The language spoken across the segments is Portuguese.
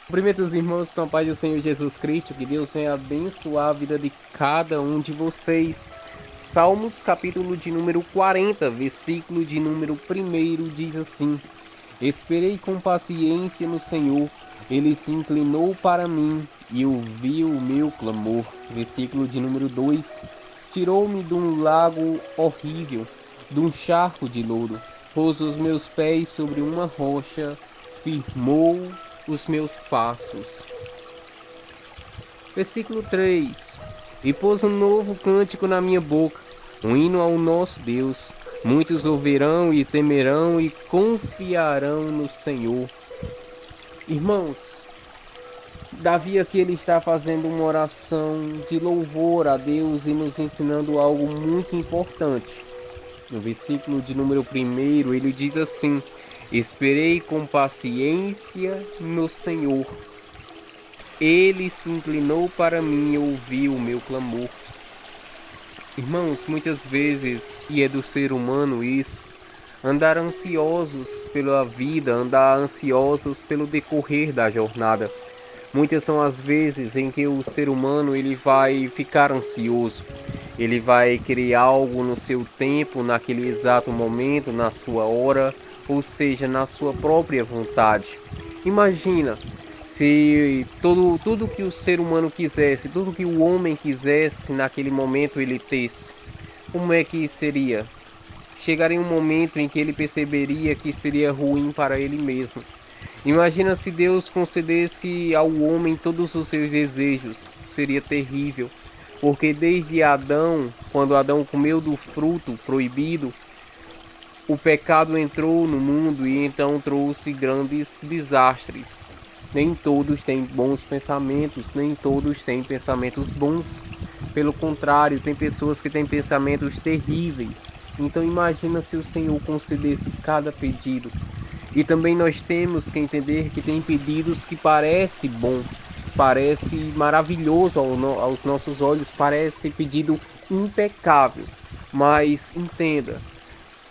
Cumprimento os irmãos com a paz do Senhor Jesus Cristo, que Deus venha abençoar a vida de cada um de vocês. Salmos capítulo de número 40, versículo de número 1 diz assim: Esperei com paciência no Senhor, Ele se inclinou para mim e ouviu o meu clamor. Versículo de número 2: Tirou-me de um lago horrível, de um charco de lodo, pôs os meus pés sobre uma rocha, firmou os meus passos. Versículo 3: E pôs um novo cântico na minha boca, um hino ao nosso Deus. Muitos ouvirão e temerão e confiarão no Senhor. Irmãos, Davi aqui ele está fazendo uma oração de louvor a Deus e nos ensinando algo muito importante. No versículo de número 1, ele diz assim: Esperei com paciência no Senhor. Ele se inclinou para mim e ouviu o meu clamor. Irmãos, muitas vezes, e é do ser humano isso, andar ansiosos pela vida, andar ansiosos pelo decorrer da jornada. Muitas são as vezes em que o ser humano ele vai ficar ansioso. Ele vai querer algo no seu tempo, naquele exato momento, na sua hora, ou seja, na sua própria vontade. Imagina se tudo que o ser humano quisesse, tudo que o homem quisesse naquele momento ele tesse. Como é que seria? Chegaria um momento em que ele perceberia que seria ruim para ele mesmo. Imagina se Deus concedesse ao homem todos os seus desejos. Seria terrível. Porque desde Adão, quando Adão comeu do fruto proibido, o pecado entrou no mundo e então trouxe grandes desastres. Nem todos têm bons pensamentos, nem todos têm pensamentos bons. Pelo contrário, tem pessoas que têm pensamentos terríveis. Então imagina se o Senhor concedesse cada pedido. E também nós temos que entender que tem pedidos que parece bom, parece maravilhoso aos nossos olhos, parece pedido impecável. Mas entenda,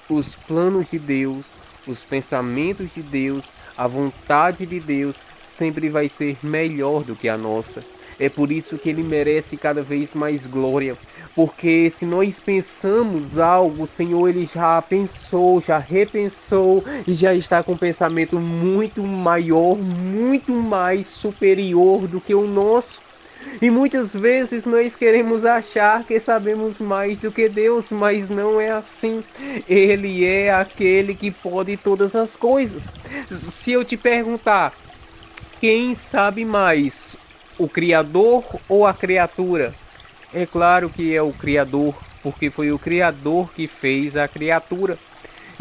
os planos de Deus, os pensamentos de Deus, a vontade de Deus sempre vai ser melhor do que a nossa. É por isso que ele merece cada vez mais glória. Porque se nós pensamos algo, o Senhor ele já pensou, já repensou e já está com um pensamento muito maior, muito mais superior do que o nosso. E muitas vezes nós queremos achar que sabemos mais do que Deus, mas não é assim. Ele é aquele que pode todas as coisas. Se eu te perguntar, quem sabe mais, o Criador ou a criatura? É claro que é o Criador, porque foi o Criador que fez a criatura.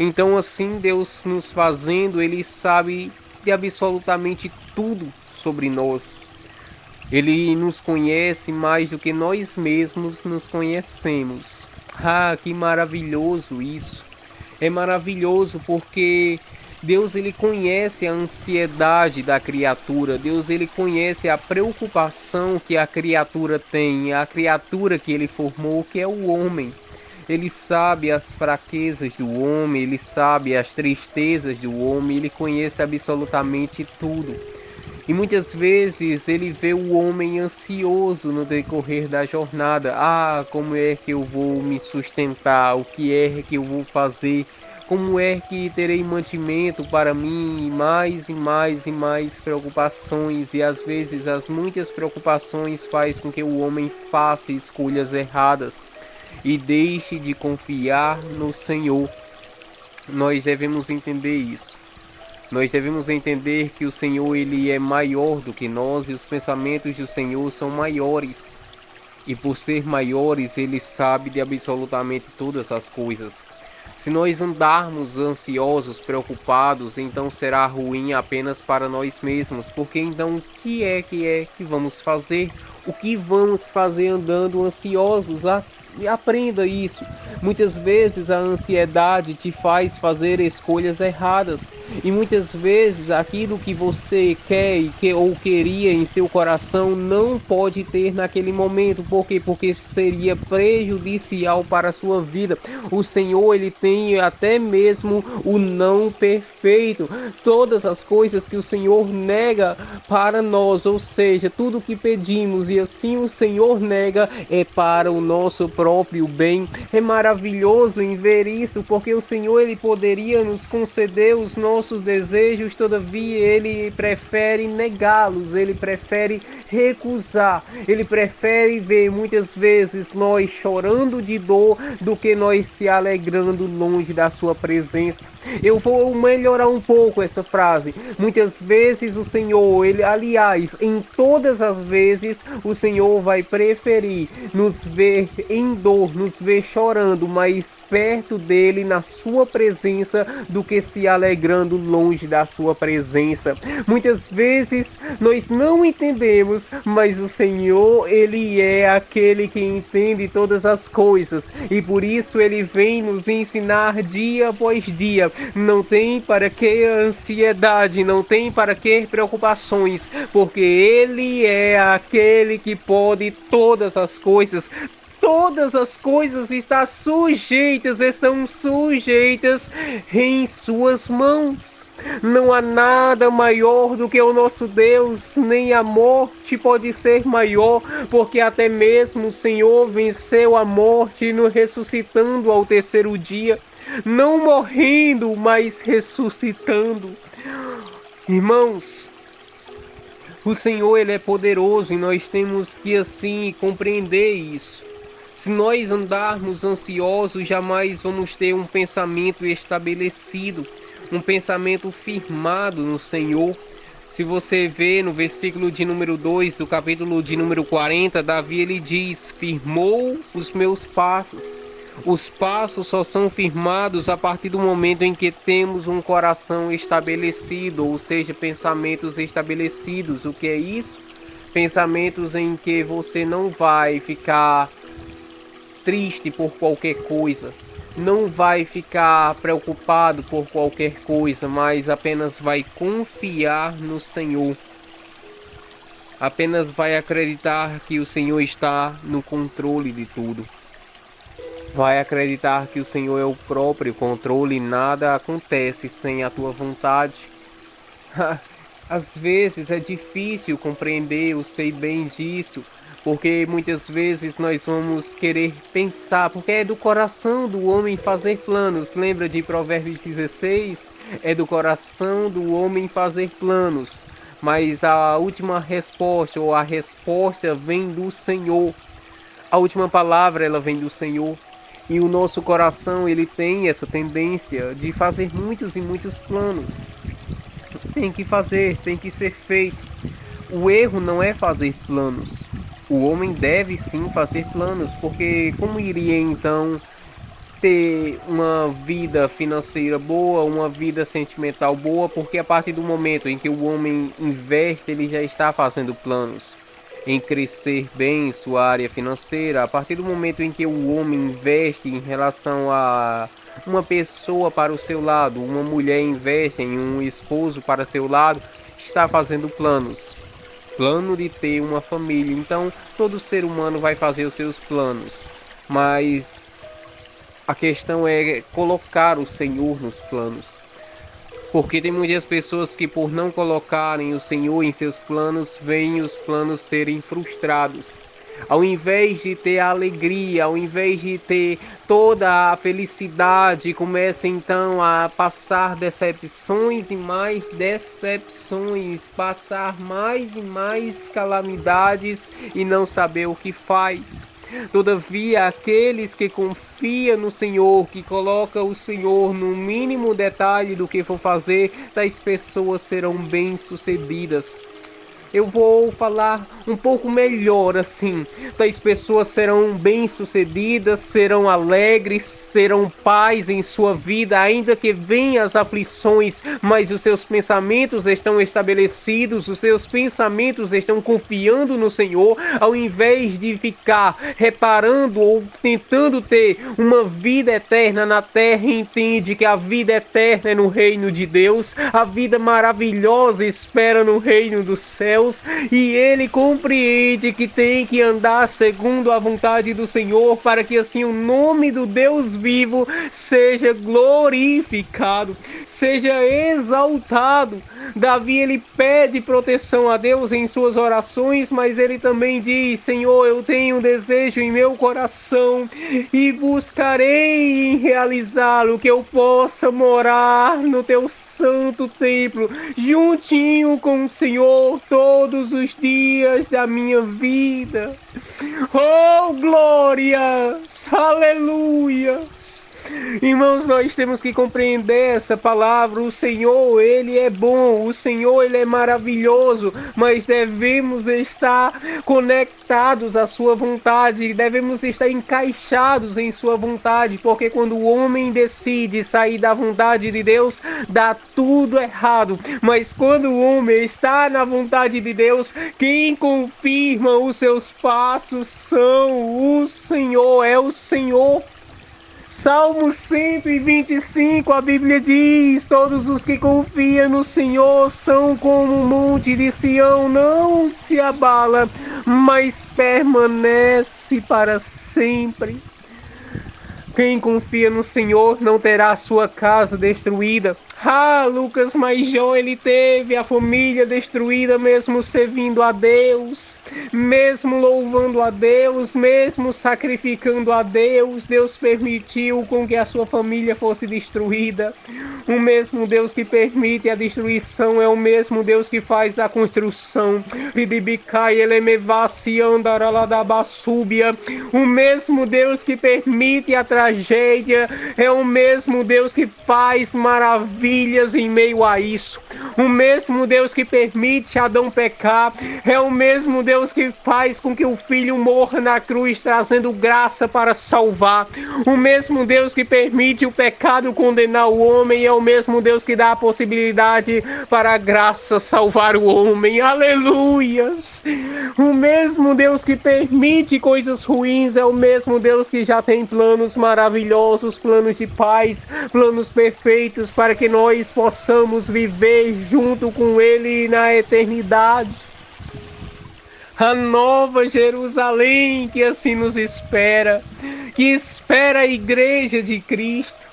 Então assim Deus nos fazendo, Ele sabe de absolutamente tudo sobre nós. Ele nos conhece mais do que nós mesmos nos conhecemos. Ah, que maravilhoso isso! É maravilhoso porque Deus ele conhece a ansiedade da criatura. Deus ele conhece a preocupação que a criatura tem, a criatura que ele formou, que é o homem. Ele sabe as fraquezas do homem, ele sabe as tristezas do homem, ele conhece absolutamente tudo. E muitas vezes ele vê o homem ansioso no decorrer da jornada. Ah, como é que eu vou me sustentar? O que é que eu vou fazer? Como é que terei mantimento para mim? E mais preocupações. E às vezes as muitas preocupações faz com que o homem faça escolhas erradas e deixe de confiar no Senhor. Nós devemos entender isso. Nós devemos entender que o Senhor ele é maior do que nós e os pensamentos do Senhor são maiores. E por ser maiores, ele sabe de absolutamente todas as coisas. Se nós andarmos ansiosos, preocupados, então será ruim apenas para nós mesmos. Porque então o que é que vamos fazer? O que vamos fazer andando ansiosos? E aprenda isso. Muitas vezes a ansiedade te faz fazer escolhas erradas. E muitas vezes aquilo que você quer ou queria em seu coração não pode ter naquele momento. Por quê? Porque seria prejudicial para a sua vida. O Senhor, ele tem até mesmo o não perfeito. Todas as coisas que o Senhor nega para nós, ou seja, tudo que pedimos e assim o Senhor nega, é para o nosso próprio bem. É maravilhoso em ver isso, porque o Senhor, ele poderia nos conceder os nossos desejos, todavia ele prefere negá-los, ele prefere recusar, ele prefere ver muitas vezes nós chorando de dor do que nós se alegrando longe da sua presença. Eu vou melhorar um pouco essa frase. Muitas vezes o Senhor, ele, aliás, em todas as vezes, o Senhor vai preferir nos ver em dor, nos ver chorando, mas perto dele, na sua presença, do que se alegrando longe da sua presença. Muitas vezes nós não entendemos, mas o Senhor, ele é aquele que entende todas as coisas, e por isso ele vem nos ensinar dia após dia. Não tem para que ansiedade, não tem para que preocupações, porque ele é aquele que pode todas as coisas. Todas as coisas estão sujeitas em suas mãos. Não há nada maior do que o nosso Deus, nem a morte pode ser maior, porque até mesmo o Senhor venceu a morte, nos ressuscitando ao terceiro dia, não morrendo, mas ressuscitando. Irmãos, o Senhor, ele é poderoso e nós temos que assim compreender isso. Se nós andarmos ansiosos, jamais vamos ter um pensamento estabelecido, um pensamento firmado no Senhor. Se você vê no versículo de número 2 do capítulo de número 40, Davi, ele diz: firmou os meus passos. Os passos só são firmados a partir do momento em que temos um coração estabelecido, ou seja, pensamentos estabelecidos. O que é isso? Pensamentos em que você não vai ficar triste por qualquer coisa, não vai ficar preocupado por qualquer coisa, mas apenas vai confiar no Senhor. Apenas vai acreditar que o Senhor está no controle de tudo. Vai acreditar que o Senhor é o próprio controle e nada acontece sem a tua vontade. Às vezes é difícil compreender, eu sei bem disso, porque muitas vezes nós vamos querer pensar, porque é do coração do homem fazer planos. Lembra de Provérbios 16? É do coração do homem fazer planos, mas a última resposta, ou a resposta, vem do Senhor. A última palavra, ela vem do Senhor. E o nosso coração, ele tem essa tendência de fazer muitos e muitos planos. Tem que fazer, tem que ser feito. O erro não é fazer planos. O homem deve sim fazer planos, porque como iria então ter uma vida financeira boa, uma vida sentimental boa? Porque a partir do momento em que o homem investe, ele já está fazendo planos em crescer bem em sua área financeira. A partir do momento em que o homem investe em relação a uma pessoa para o seu lado, uma mulher investe em um esposo para seu lado, está fazendo planos. Plano de ter uma família. Então, todo ser humano vai fazer os seus planos. Mas a questão é colocar o Senhor nos planos. Porque tem muitas pessoas que, por não colocarem o Senhor em seus planos, veem os planos serem frustrados. Ao invés de ter a alegria, ao invés de ter toda a felicidade, começa então a passar decepções e mais decepções, passar mais e mais calamidades e não saber o que faz. Todavia, aqueles que confiam no Senhor, que colocam o Senhor no mínimo detalhe do que for fazer, tais pessoas serão bem-sucedidas. eu vou falar um pouco melhor assim. Tais pessoas serão bem-sucedidas, serão alegres, terão paz em sua vida, ainda que venham as aflições, mas os seus pensamentos estão estabelecidos, os seus pensamentos estão confiando no Senhor, ao invés de ficar reparando ou tentando ter uma vida eterna na terra. Entende que a vida eterna é no reino de Deus, a vida maravilhosa espera no reino dos céus, e ele compreende que tem que andar segundo a vontade do Senhor, para que assim o nome do Deus vivo seja glorificado, seja exaltado. Davi, ele pede proteção a Deus em suas orações, mas ele também diz: Senhor, eu tenho um desejo em meu coração e buscarei em realizá-lo, que eu possa morar no teu santo templo, juntinho com o Senhor todos os dias da minha vida. Oh, glórias! Aleluia! Irmãos, nós temos que compreender essa palavra. O Senhor, Ele é bom, o Senhor, Ele é maravilhoso, mas devemos estar conectados à sua vontade, devemos estar encaixados em sua vontade, porque quando o homem decide sair da vontade de Deus, dá tudo errado. Mas quando o homem está na vontade de Deus, quem confirma os seus passos são o Senhor, é o Senhor. Salmo 125, a Bíblia diz: todos os que confiam no Senhor são como o monte de Sião, não se abala, mas permanece para sempre. Quem confia no Senhor não terá a sua casa destruída. Ah, Lucas, mas Jó, ele teve a família destruída mesmo servindo a Deus, mesmo louvando a Deus, mesmo sacrificando a Deus. Deus permitiu com que a sua família fosse destruída. O mesmo Deus que permite a destruição é o mesmo Deus que faz a construção. O mesmo Deus que permite a tragédia é o mesmo Deus que faz maravilhas em meio a isso. O mesmo Deus que permite Adão pecar é o mesmo Deus que faz com que o Filho morra na cruz, trazendo graça para salvar. O mesmo Deus que permite o pecado condenar o homem é o mesmo Deus que dá a possibilidade para a graça salvar o homem. Aleluias! O mesmo Deus que permite coisas ruins é o mesmo Deus que já tem planos maravilhosos, planos de paz, planos perfeitos para que nós possamos viver junto com Ele na eternidade. A nova Jerusalém que assim nos espera, que espera a igreja de Cristo.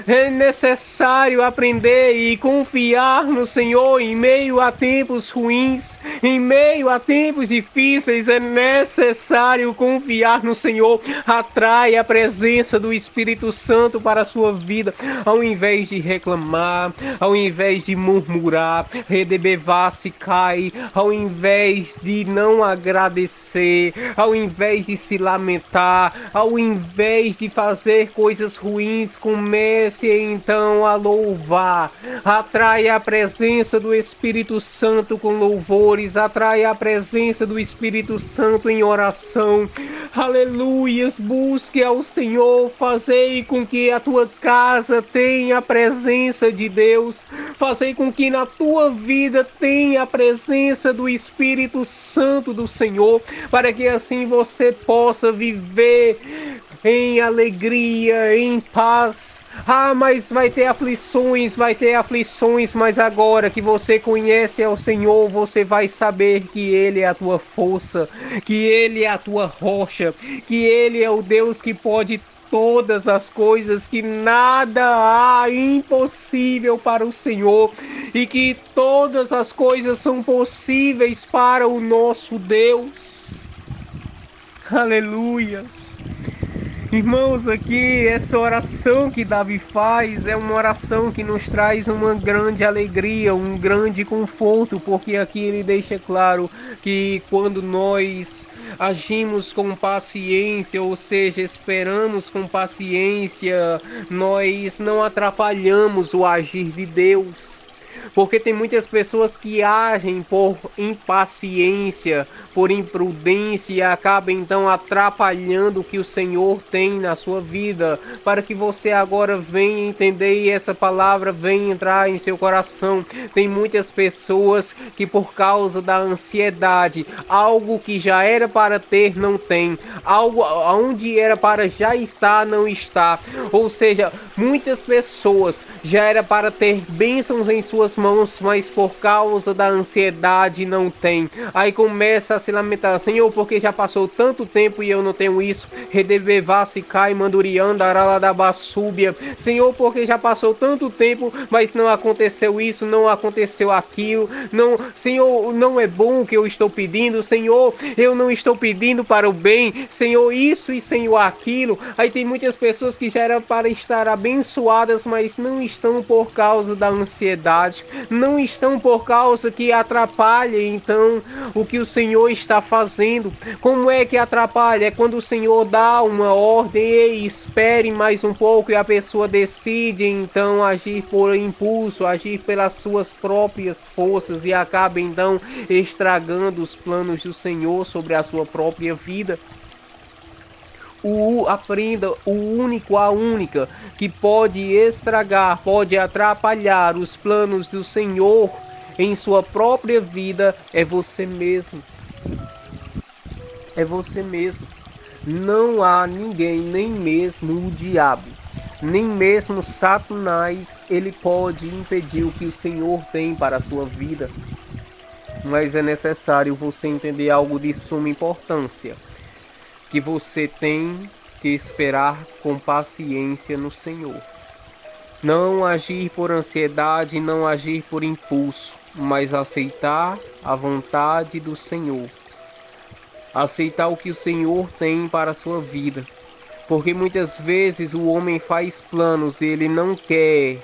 É necessário aprender e confiar no Senhor em meio a tempos ruins, em meio a tempos difíceis. É necessário confiar no Senhor. Atrai a presença do Espírito Santo para a sua vida, ao invés de reclamar, ao invés de murmurar, redebevar-se cai, ao invés de não agradecer, ao invés de se lamentar, ao invés de fazer coisas ruins, comece então a louvar. Atrai a presença do Espírito Santo com louvores, atrai a presença do Espírito Santo em oração. Aleluias, busque ao Senhor, fazei com que a tua casa tenha a presença de Deus, fazei com que na tua vida tenha a presença do Espírito Santo do Senhor, para que assim você possa viver em alegria, em paz. Ah, mas vai ter aflições, mas agora que você conhece ao Senhor, você vai saber que Ele é a tua força, que Ele é a tua rocha, que Ele é o Deus que pode todas as coisas, que nada há impossível para o Senhor, e que todas as coisas são possíveis para o nosso Deus. Aleluias. Irmãos, aqui essa oração que Davi faz é uma oração que nos traz uma grande alegria, um grande conforto, porque aqui ele deixa claro que quando nós agimos com paciência, ou seja, esperamos com paciência, nós não atrapalhamos o agir de Deus. Porque tem muitas pessoas que agem por impaciência, por imprudência e acabam então atrapalhando o que o Senhor tem na sua vida, para que você agora venha entender e essa palavra venha entrar em seu coração. Tem muitas pessoas que por causa da ansiedade, algo que já era para ter não tem, algo onde era para já estar não está. Ou seja, muitas pessoas já era para ter bênçãos em suas mãos, mas por causa da ansiedade não tem. Aí começa a se lamentar: Senhor, porque já passou tanto tempo e eu não tenho isso. Redevevá-se cai mandurianda araladabassúbia. Senhor, porque já passou tanto tempo, mas não aconteceu isso, não aconteceu aquilo. Não, Senhor, não é bom o que eu estou pedindo. Senhor, eu não estou pedindo para o bem. Senhor, isso e Senhor aquilo. Aí tem muitas pessoas que já eram para estar abençoadas, mas não estão por causa da ansiedade, não estão por causa que atrapalha então o que o Senhor está fazendo. Como é que atrapalha? É quando o Senhor dá uma ordem: ei, espere mais um pouco, e a pessoa decide então agir por impulso, agir pelas suas próprias forças e acaba então estragando os planos do Senhor sobre a sua própria vida. Aprenda, a única que pode estragar, pode atrapalhar os planos do Senhor em sua própria vida é você mesmo. É você mesmo. Não há ninguém, nem mesmo o diabo, nem mesmo Satanás, ele pode impedir o que o Senhor tem para a sua vida. Mas é necessário você entender algo de suma importância, que você tem que esperar com paciência no Senhor. Não agir por ansiedade, não agir por impulso, mas aceitar a vontade do Senhor. Aceitar o que o Senhor tem para a sua vida. Porque muitas vezes o homem faz planos e ele não quer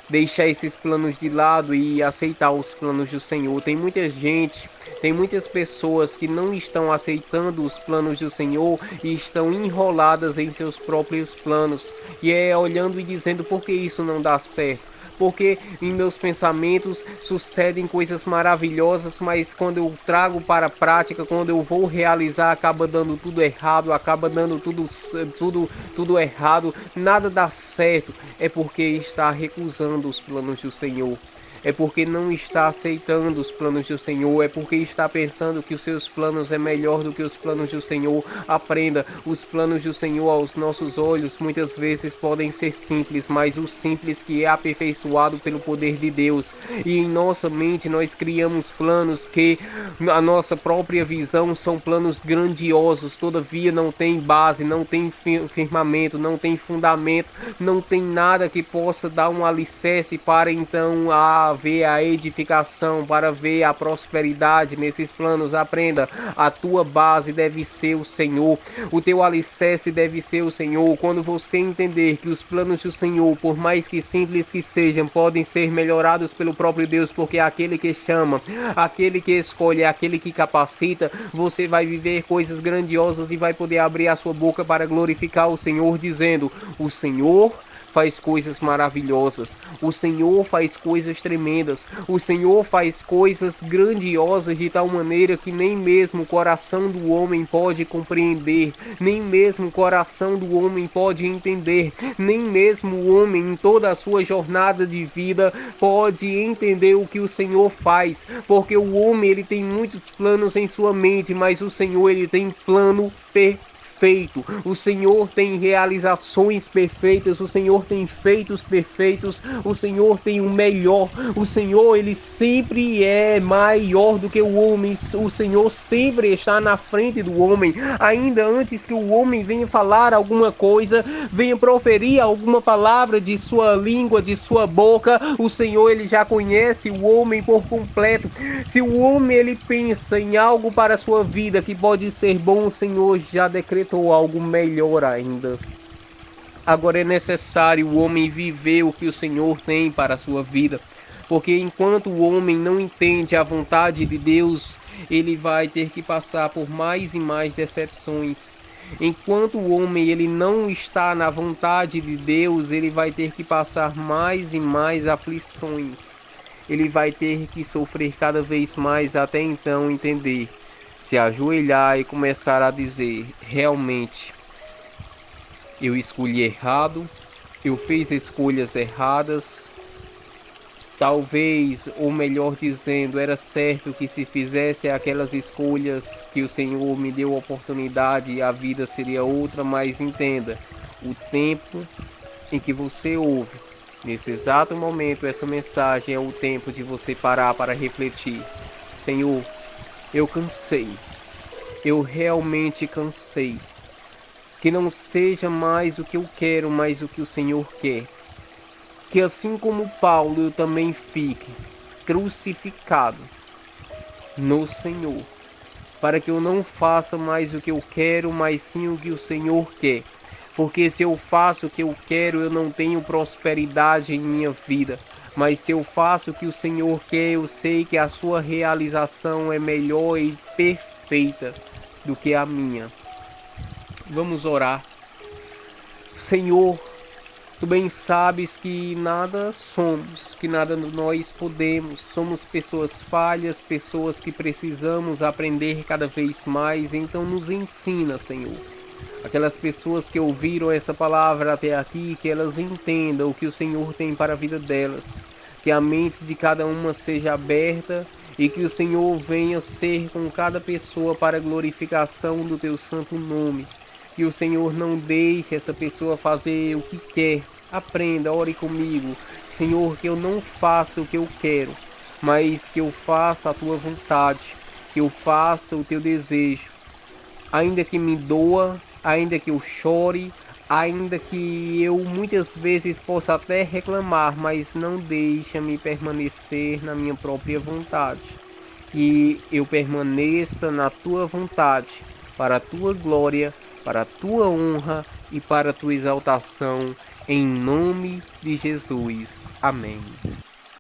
deixar esses planos de lado e aceitar os planos do Senhor. Tem muitas pessoas que não estão aceitando os planos do Senhor e estão enroladas em seus próprios planos. E é olhando e dizendo: por que isso não dá certo? Porque em meus pensamentos sucedem coisas maravilhosas, mas quando eu trago para a prática, quando eu vou realizar, acaba dando tudo errado, acaba dando tudo errado, nada dá certo. É porque está recusando os planos do Senhor. É porque não está aceitando os planos do Senhor, é porque está pensando que os seus planos é melhor do que os planos do Senhor. Aprenda, os planos do Senhor aos nossos olhos muitas vezes podem ser simples, mas o simples que é aperfeiçoado pelo poder de Deus. E em nossa mente nós criamos planos que a nossa própria visão são planos grandiosos, todavia não tem base, não tem firmamento, não tem fundamento, não tem nada que possa dar um alicerce para então ver a edificação, para ver a prosperidade nesses planos. Aprenda, a tua base deve ser o Senhor, o teu alicerce deve ser o Senhor. Quando você entender que os planos do Senhor, por mais que simples que sejam, podem ser melhorados pelo próprio Deus, porque é aquele que chama, aquele que escolhe, é aquele que capacita, você vai viver coisas grandiosas e vai poder abrir a sua boca para glorificar o Senhor, dizendo: o Senhor faz coisas maravilhosas, o Senhor faz coisas tremendas, o Senhor faz coisas grandiosas de tal maneira que nem mesmo o coração do homem pode compreender, nem mesmo o coração do homem pode entender, nem mesmo o homem em toda a sua jornada de vida pode entender o que o Senhor faz, porque o homem ele tem muitos planos em sua mente, mas o Senhor ele tem plano perfeito. O Senhor tem realizações perfeitas, o Senhor tem feitos perfeitos, o Senhor tem o melhor, o Senhor ele sempre é maior do que o homem, o Senhor sempre está na frente do homem, ainda antes que o homem venha falar alguma coisa, venha proferir alguma palavra de sua língua, de sua boca, o Senhor ele já conhece o homem por completo. Se o homem ele pensa em algo para a sua vida que pode ser bom, o Senhor já decretou algo melhor ainda. Agora é necessário o homem viver o que o Senhor tem para a sua vida, porque enquanto o homem não entende a vontade de Deus, ele vai ter que passar por mais e mais decepções. Enquanto o homem ele não está na vontade de Deus, ele vai ter que passar mais e mais aflições. ele vai ter que sofrer cada vez mais até então entender, se ajoelhar e começar a dizer: realmente, eu escolhi errado, eu fiz escolhas erradas. Talvez, ou melhor dizendo, era certo que se fizesse aquelas escolhas que o Senhor me deu a oportunidade e a vida seria outra, mas entenda, o tempo em que você ouve, nesse exato momento, essa mensagem é o tempo de você parar para refletir. Senhor, eu cansei, eu realmente cansei. Que não seja mais o que eu quero, mas o que o Senhor quer. Que assim como Paulo, eu também fique crucificado no Senhor, para que eu não faça mais o que eu quero, mas sim o que o Senhor quer. Porque se eu faço o que eu quero, eu não tenho prosperidade em minha vida. Mas se eu faço o que o Senhor quer, eu sei que a sua realização é melhor e perfeita do que a minha. Vamos orar. Senhor, Tu bem sabes que nada somos, que nada nós podemos. Somos pessoas falhas, pessoas que precisamos aprender cada vez mais. Então nos ensina, Senhor. Aquelas pessoas que ouviram essa palavra até aqui, que elas entendam o que o Senhor tem para a vida delas. Que a mente de cada uma seja aberta e que o Senhor venha ser com cada pessoa para a glorificação do Teu santo nome. Que o Senhor não deixe essa pessoa fazer o que quer. Aprenda, ore comigo. Senhor, que eu não faça o que eu quero, mas que eu faça a Tua vontade, que eu faça o Teu desejo. Ainda que me doa, ainda que eu chore, ainda que eu muitas vezes possa até reclamar, mas não deixa-me permanecer na minha própria vontade. Que eu permaneça na Tua vontade, para a Tua glória, para a Tua honra e para a Tua exaltação, em nome de Jesus. Amém.